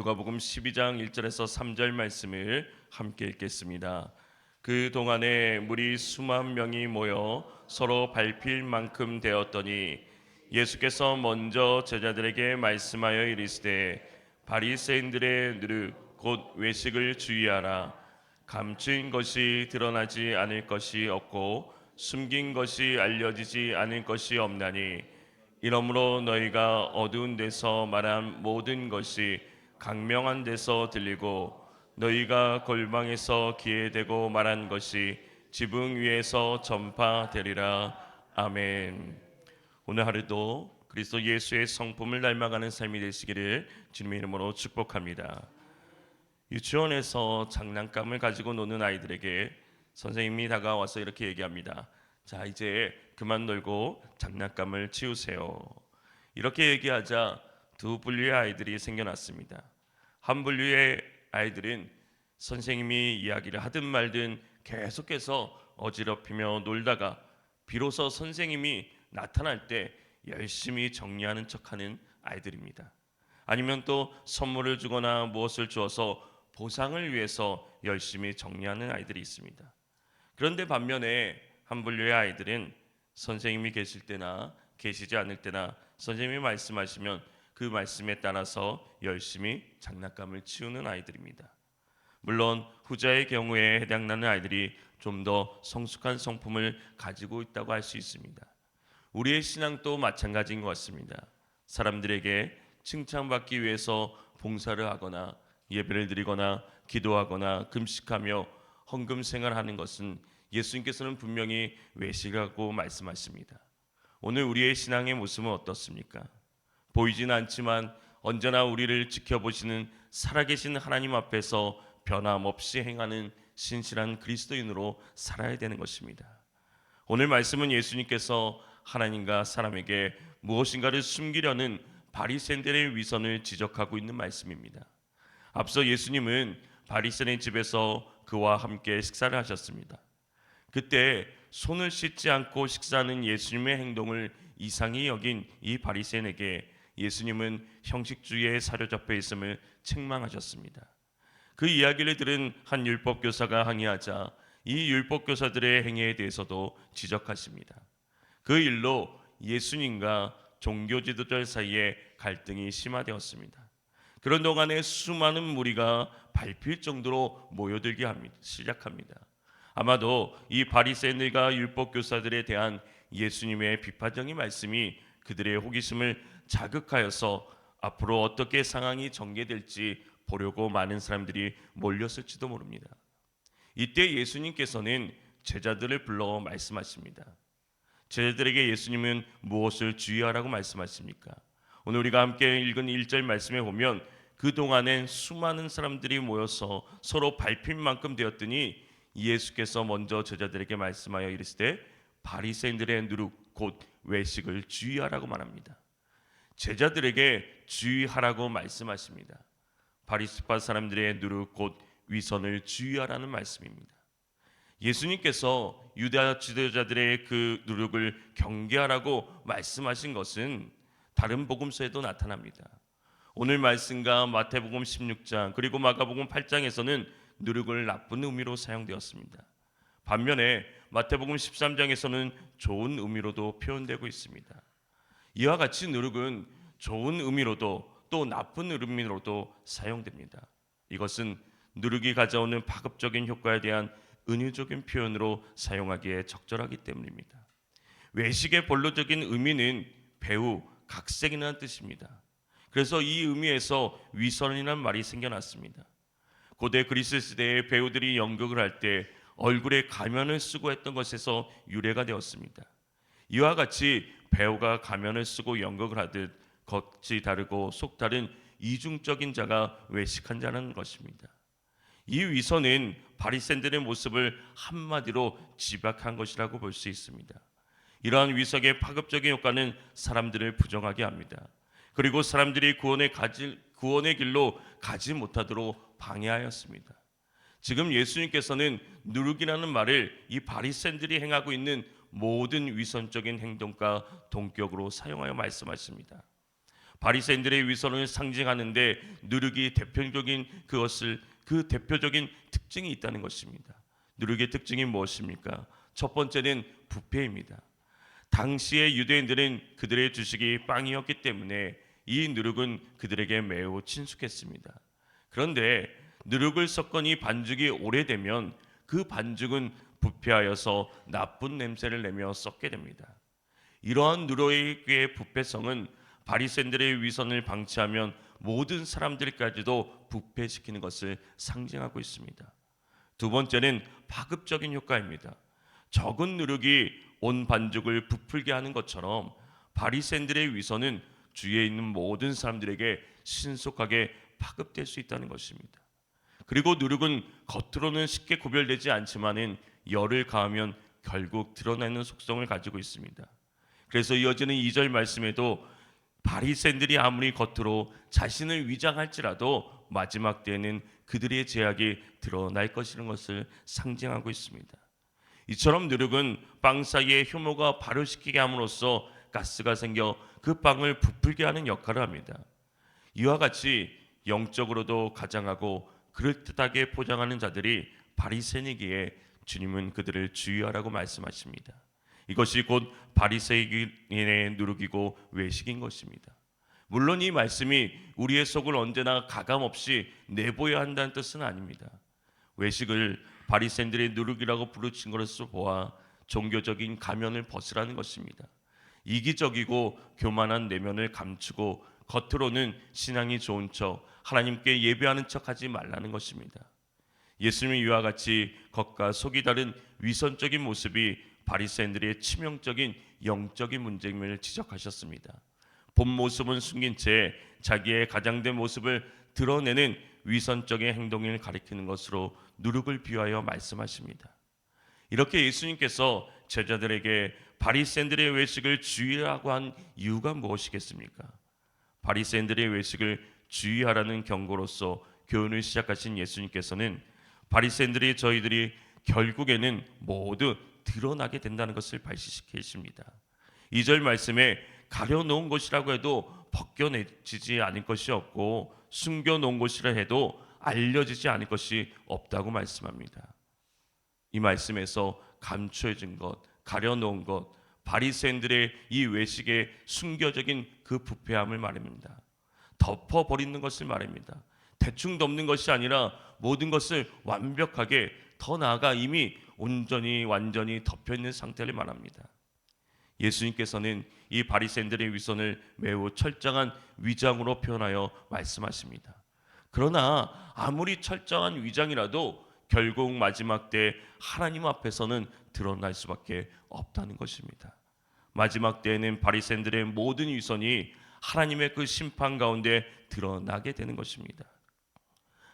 누가복음 12장 1절에서 3절 말씀을 함께 읽겠습니다. 그 동안에 무리 수만 명이 모여 서로 밟힐 만큼 되었더니 예수께서 먼저 제자들에게 말씀하여 이르시되 바리새인들의 누룩 곧 외식을 주의하라. 감추인 것이 드러나지 않을 것이 없고 숨긴 것이 알려지지 않을 것이 없나니 이러므로 너희가 어두운 데서 말한 모든 것이 강명한 데서 들리고 너희가 골방에서 귀에 대고 말한 것이 지붕 위에서 전파되리라. 아멘. 오늘 하루도 그리스도 예수의 성품을 닮아가는 삶이 되시기를 주님의 이름으로 축복합니다. 유치원에서 장난감을 가지고 노는 아이들에게 선생님이 다가와서 이렇게 얘기합니다. 자, 이제 그만 놀고 장난감을 치우세요. 이렇게 얘기하자 두 분류의 아이들이 생겨났습니다. 한 분류의 아이들은 선생님이 이야기를 하든 말든 계속해서 어지럽히며 놀다가 비로소 선생님이 나타날 때 열심히 정리하는 척하는 아이들입니다. 아니면 또 선물을 주거나 무엇을 주어서 보상을 위해서 열심히 정리하는 아이들이 있습니다. 그런데 반면에 한 분류의 아이들은 선생님이 계실 때나 계시지 않을 때나 선생님이 말씀하시면 그 말씀에 따라서 열심히 장난감을 치우는 아이들입니다. 물론 후자의 경우에 해당나는 아이들이 좀 더 성숙한 성품을 가지고 있다고 할 수 있습니다. 우리의 신앙도 마찬가지인 것 같습니다. 사람들에게 칭찬받기 위해서 봉사를 하거나 예배를 드리거나 기도하거나 금식하며 헌금 생활하는 것은 예수님께서는 분명히 외식이라고 말씀하십니다. 오늘 우리의 신앙의 모습은 어떻습니까? 보이진 않지만 언제나 우리를 지켜보시는 살아계신 하나님 앞에서 변함없이 행하는 신실한 그리스도인으로 살아야 되는 것입니다. 오늘 말씀은 예수님께서 하나님과 사람에게 무엇인가를 숨기려는 바리새인들의 위선을 지적하고 있는 말씀입니다. 앞서 예수님은 바리새인 집에서 그와 함께 식사를 하셨습니다. 그때 손을 씻지 않고 식사하는 예수님의 행동을 이상히 여긴 이 바리새인에게 예수님은 형식주의에 사로잡혀 있음을 책망하셨습니다. 그 이야기를 들은 한 율법교사가 항의하자 이 율법교사들의 행위에 대해서도 지적하십니다. 그 일로 예수님과 종교 지도자들 사이에 갈등이 심화되었습니다. 그런 동안에 수많은 무리가 밟힐 정도로 모여들기 시작합니다. 아마도 이 바리새인들과 율법교사들에 대한 예수님의 비판적인 말씀이 그들의 호기심을 자극하여서 앞으로 어떻게 상황이 전개될지 보려고 많은 사람들이 몰렸을지도 모릅니다. 이때 예수님께서는 제자들을 불러 말씀하십니다. 제자들에게 예수님은 무엇을 주의하라고 말씀하십니까? 오늘 우리가 함께 읽은 1절 말씀에 보면 그동안엔 수많은 사람들이 모여서 서로 밟힐 만큼 되었더니 예수께서 먼저 제자들에게 말씀하여 이르시되 바리새인들의 누룩 곧 외식을 주의하라고 말합니다. 제자들에게 주의하라고 말씀하십니다. 바리새파 사람들의 누룩 곧 위선을 주의하라는 말씀입니다. 예수님께서 유다 지도자들의 그 누룩을 경계하라고 말씀하신 것은 다른 복음서에도 나타납니다. 오늘 말씀과 마태복음 16장 그리고 마가복음 8장에서는 누룩을 나쁜 의미로 사용되었습니다. 반면에 마태복음 13장에서는 좋은 의미로도 표현되고 있습니다. 이와 같이 누룩은 좋은 의미로도 또 나쁜 의미로도 사용됩니다. 이것은 누룩이 가져오는 파급적인 효과에 대한 은유적인 표현으로 사용하기에 적절하기 때문입니다. 외식의 본로적인 의미는 배우, 각색이라는 뜻입니다. 그래서 이 의미에서 위선이라는 말이 생겨났습니다. 고대 그리스 시대의 배우들이 연극을 할 때 얼굴에 가면을 쓰고 했던 것에서 유래가 되었습니다. 이와 같이 배우가 가면을 쓰고 연극을 하듯 겉이 다르고 속 다른 이중적인 자가 외식한 자라는 것입니다. 이 위선은 바리새인들의 모습을 한마디로 지박한 것이라고 볼 수 있습니다. 이러한 위선의 파급적인 효과는 사람들을 부정하게 합니다. 그리고 사람들이 구원의 길로 가지 못하도록 방해하였습니다. 지금 예수님께서는 누룩이라는 말을 이 바리새인들이 행하고 있는 모든 위선적인 행동과 동격으로 사용하여 말씀하십니다. 바리새인들의 위선을 상징하는데 누룩이 대표적인 그 대표적인 특징이 있다는 것입니다. 누룩의 특징이 무엇입니까? 첫 번째는 부패입니다. 당시의 유대인들은 그들의 주식이 빵이었기 때문에 이 누룩은 그들에게 매우 친숙했습니다. 그런데 누룩을 섞은 이 반죽이 오래되면 그 반죽은 부패하여서 나쁜 냄새를 내며 썩게 됩니다. 이러한 누룩의 부패성은 바리새인들의 위선을 방치하면 모든 사람들까지도 부패시키는 것을 상징하고 있습니다. 두 번째는 파급적인 효과입니다. 적은 누룩이 온 반죽을 부풀게 하는 것처럼 바리새인들의 위선은 주위에 있는 모든 사람들에게 신속하게 파급될 수 있다는 것입니다. 그리고 누룩은 겉으로는 쉽게 구별되지 않지만은 열을 가하면 결국 드러나는 속성을 가지고 있습니다. 그래서 이어지는 2절 말씀에도 바리새인들이 아무리 겉으로 자신을 위장할지라도 마지막 때에는 그들의 죄악이 드러날 것이라는 것을 상징하고 있습니다. 이처럼 누룩은 빵 사이에 효모가 발효시키게 함으로써 가스가 생겨 그 빵을 부풀게 하는 역할을 합니다. 이와 같이 영적으로도 가장하고 그럴듯하게 포장하는 자들이 바리새인이기에 주님은 그들을 주의하라고 말씀하십니다. 이것이 곧 바리새인의 누룩이고 외식인 것입니다. 물론 이 말씀이 우리의 속을 언제나 가감없이 내보여야 한다는 뜻은 아닙니다. 외식을 바리새인들의 누룩이라고 부르신 것으로 보아 종교적인 가면을 벗으라는 것입니다. 이기적이고 교만한 내면을 감추고 겉으로는 신앙이 좋은 척 하나님께 예배하는 척하지 말라는 것입니다. 예수님이 이와 같이 겉과 속이 다른 위선적인 모습이 바리새인들의 치명적인 영적인 문제임을 지적하셨습니다. 본 모습은 숨긴 채 자기의 가장된 모습을 드러내는 위선적인 행동을 가리키는 것으로 누룩을 비유하여 말씀하십니다. 이렇게 예수님께서 제자들에게 바리새인들의 외식을 주의하라고 한 이유가 무엇이겠습니까? 바리새인들의 외식을 주의하라는 경고로서 교훈을 시작하신 예수님께서는 바리새인들이 저희들이 결국에는 모두 드러나게 된다는 것을 발시시키십니다. 2절 말씀에 가려놓은 것이라고 해도 벗겨내지지 않을 것이 없고 숨겨놓은 것이라 해도 알려지지 않을 것이 없다고 말씀합니다. 이 말씀에서 감추어진 것, 가려놓은 것, 바리새인들의 이 외식의 순교적인 그 부패함을 말합니다. 덮어버리는 것을 말합니다. 대충 덮는 것이 아니라 모든 것을 완벽하게, 더 나아가 이미 온전히 완전히 덮여있는 상태를 말합니다. 예수님께서는 이 바리새인들의 위선을 매우 철저한 위장으로 표현하여 말씀하십니다. 그러나 아무리 철저한 위장이라도 결국 마지막 때 하나님 앞에서는 드러날 수밖에 없다는 것입니다. 마지막 때에는 바리새인들의 모든 위선이 하나님의 그 심판 가운데 드러나게 되는 것입니다.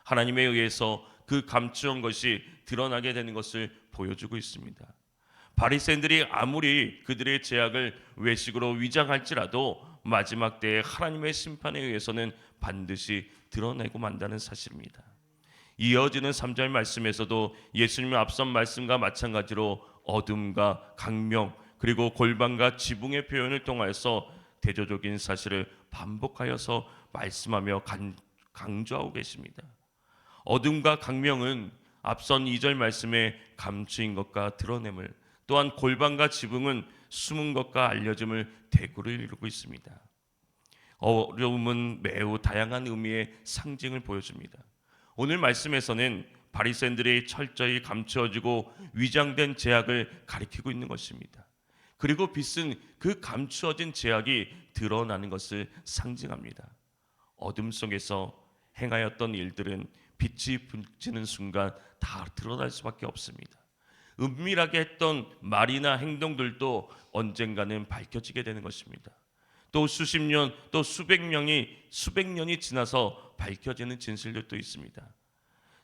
하나님에 의해서 그 감추온 것이 드러나게 되는 것을 보여주고 있습니다. 바리새인들이 아무리 그들의 죄악을 외식으로 위장할지라도 마지막 때에 하나님의 심판에 의해서는 반드시 드러내고 만다는 사실입니다. 이어지는 3절 말씀에서도 예수님의 앞선 말씀과 마찬가지로 어둠과 강명 그리고 골방과 지붕의 표현을 통하여서 대조적인 사실을 반복하여서 말씀하며 강조하고 계십니다. 어둠과 강명은 앞선 2절 말씀에 감추인 것과 드러냄을, 또한 골방과 지붕은 숨은 것과 알려짐을 대구를 이루고 있습니다. 어려움은 매우 다양한 의미의 상징을 보여줍니다. 오늘 말씀에서는 바리새인들이 철저히 감추어지고 위장된 죄악을 가리키고 있는 것입니다. 그리고 빛은 그 감추어진 죄악이 드러나는 것을 상징합니다. 어둠 속에서 행하였던 일들은 빛이 비치는 순간 다 드러날 수밖에 없습니다. 은밀하게 했던 말이나 행동들도 언젠가는 밝혀지게 되는 것입니다. 또 수십 년, 또 수백 년이 지나서 밝혀지는 진실들도 있습니다.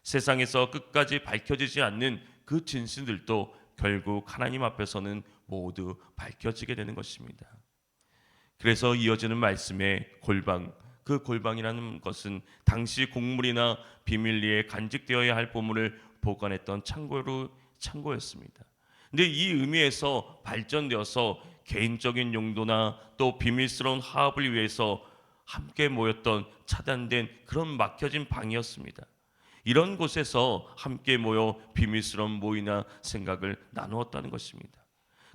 세상에서 끝까지 밝혀지지 않는 그 진실들도 결국 하나님 앞에서는 모두 밝혀지게 되는 것입니다. 그래서 이어지는 말씀에 골방, 그 골방이라는 것은 당시 곡물이나 비밀리에 간직되어야 할 보물을 보관했던 창고였습니다. 근데 이 의미에서 발전되어서 개인적인 용도나 또 비밀스러운 화합을 위해서 함께 모였던 차단된 그런 막혀진 방이었습니다. 이런 곳에서 함께 모여 비밀스러운 모이나 생각을 나누었다는 것입니다.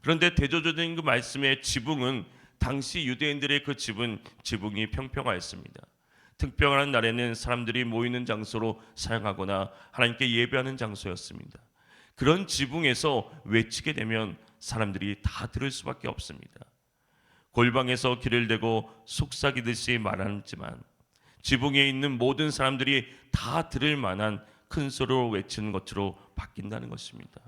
그런데 대조적인 그 말씀의 지붕은 당시 유대인들의 그 지붕이 평평하였습니다. 특별한 날에는 사람들이 모이는 장소로 사용하거나 하나님께 예배하는 장소였습니다. 그런 지붕에서 외치게 되면 사람들이 다 들을 수밖에 없습니다. 골방에서 길을 대고 속삭이듯이 말하지만 지붕에 있는 모든 사람들이 다 들을 만한 큰 소리로 외치는 것으로 바뀐다는 것입니다.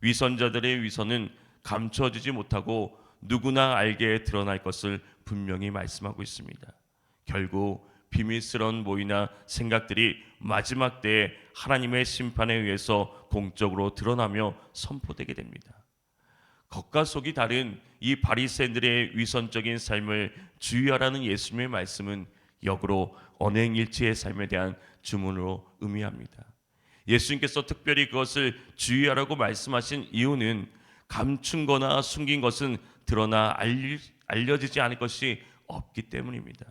위선자들의 위선은 감추어지지 못하고 누구나 알게 드러날 것을 분명히 말씀하고 있습니다. 결국 비밀스러운 모이나 생각들이 마지막 때에 하나님의 심판에 의해서 공적으로 드러나며 선포되게 됩니다. 겉과 속이 다른 이 바리새인들의 위선적인 삶을 주의하라는 예수님의 말씀은 역으로 언행일치의 삶에 대한 주문으로 의미합니다. 예수님께서 특별히 그것을 주의하라고 말씀하신 이유는 감춘 거나 숨긴 것은 드러나 알려지지 않을 것이 없기 때문입니다.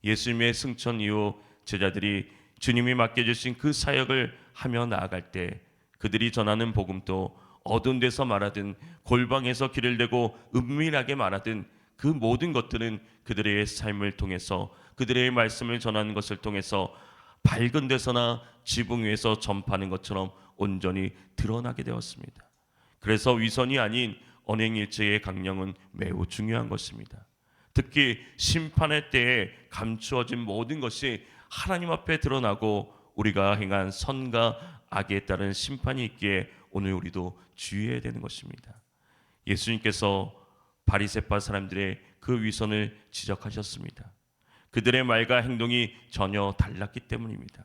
예수님의 승천 이후 제자들이 주님이 맡겨주신 그 사역을 하며 나아갈 때 그들이 전하는 복음도 어두운 데서 말하든 골방에서 길을 대고 은밀하게 말하든 그 모든 것들은 그들의 삶을 통해서 그들의 말씀을 전하는 것을 통해서 밝은 데서나 지붕 위에서 전파하는 것처럼 온전히 드러나게 되었습니다. 그래서 위선이 아닌 언행일체의 강령은 매우 중요한 것입니다. 특히 심판의 때에 감추어진 모든 것이 하나님 앞에 드러나고 우리가 행한 선과 악에 따른 심판이 있기에 오늘 우리도 주의해야 되는 것입니다. 예수님께서 바리새파 사람들의 그 위선을 지적하셨습니다. 그들의 말과 행동이 전혀 달랐기 때문입니다.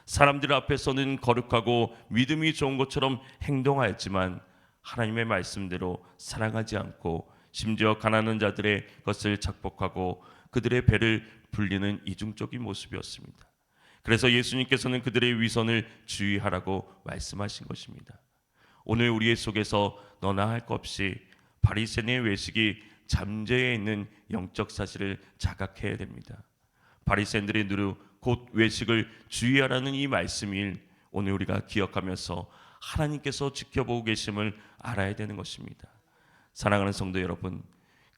사람들 앞에서는 거룩하고 믿음이 좋은 것처럼 행동하였지만 하나님의 말씀대로 사랑하지 않고 심지어 가난한 자들의 것을 착복하고 그들의 배를 불리는 이중적인 모습이었습니다. 그래서 예수님께서는 그들의 위선을 주의하라고 말씀하신 것입니다. 오늘 우리의 속에서 너나 할 것 없이 바리새인의 외식이 잠재해 있는 영적 사실을 자각해야 됩니다. 바리새인들의 누루 곧 외식을 주의하라는 이 말씀을 오늘 우리가 기억하면서 하나님께서 지켜보고 계심을 알아야 되는 것입니다. 사랑하는 성도 여러분,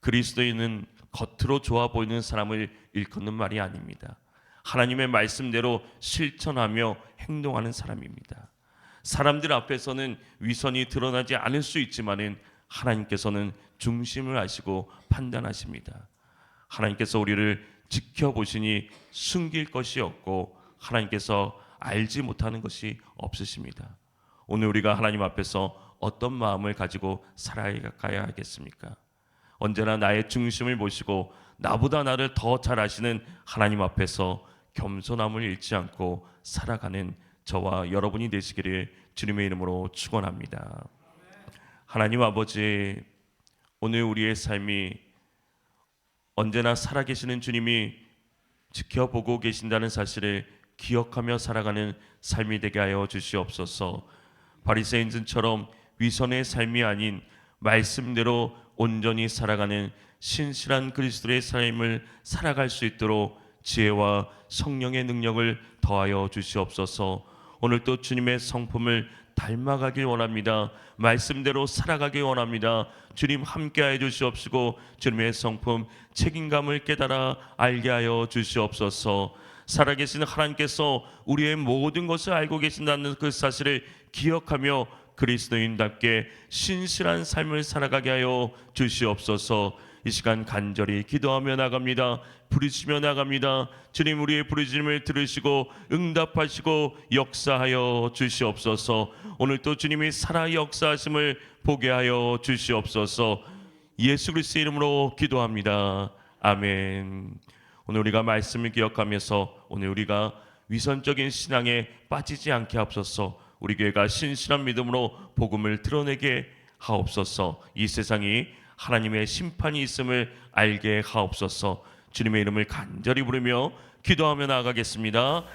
그리스도인은 겉으로 좋아 보이는 사람을 일컫는 말이 아닙니다. 하나님의 말씀대로 실천하며 행동하는 사람입니다. 사람들 앞에서는 위선이 드러나지 않을 수 있지만은 하나님께서는 중심을 아시고 판단하십니다. 하나님께서 우리를 지켜보시니 숨길 것이 없고 하나님께서 알지 못하는 것이 없으십니다. 오늘 우리가 하나님 앞에서 어떤 마음을 가지고 살아가야 하겠습니까? 언제나 나의 중심을 모시고 나보다 나를 더 잘 아시는 하나님 앞에서 겸손함을 잃지 않고 살아가는 저와 여러분이 되시기를 주님의 이름으로 축원합니다. 하나님 아버지, 오늘 우리의 삶이 언제나 살아계시는 주님이 지켜보고 계신다는 사실을 기억하며 살아가는 삶이 되게 하여 주시옵소서. 바리새인들처럼 위선의 삶이 아닌 말씀대로 온전히 살아가는 신실한 그리스도의 삶을 살아갈 수 있도록 지혜와 성령의 능력을 더하여 주시옵소서. 오늘 또 주님의 성품을 닮아가길 원합니다. 말씀대로 살아가길 원합니다. 주님 함께하여 주시옵시고 주님의 성품 책임감을 깨달아 알게 하여 주시옵소서. 살아계신 하나님께서 우리의 모든 것을 알고 계신다는 그 사실을 기억하며 그리스도인답게 신실한 삶을 살아가게 하여 주시옵소서. 이 시간 간절히 기도하며 나갑니다. 부르시며 나갑니다. 주님, 우리의 부르심을 들으시고 응답하시고 역사하여 주시옵소서. 오늘 또 주님이 살아 역사하심을 보게 하여 주시옵소서. 예수 그리스도의 이름으로 기도합니다. 아멘. 오늘 우리가 말씀을 기억하면서 오늘 우리가 위선적인 신앙에 빠지지 않게 하옵소서. 우리 교회가 신실한 믿음으로 복음을 드러내게 하옵소서. 이 세상이 하나님의 심판이 있음을 알게 하옵소서. 주님의 이름을 간절히 부르며 기도하며 나아가겠습니다.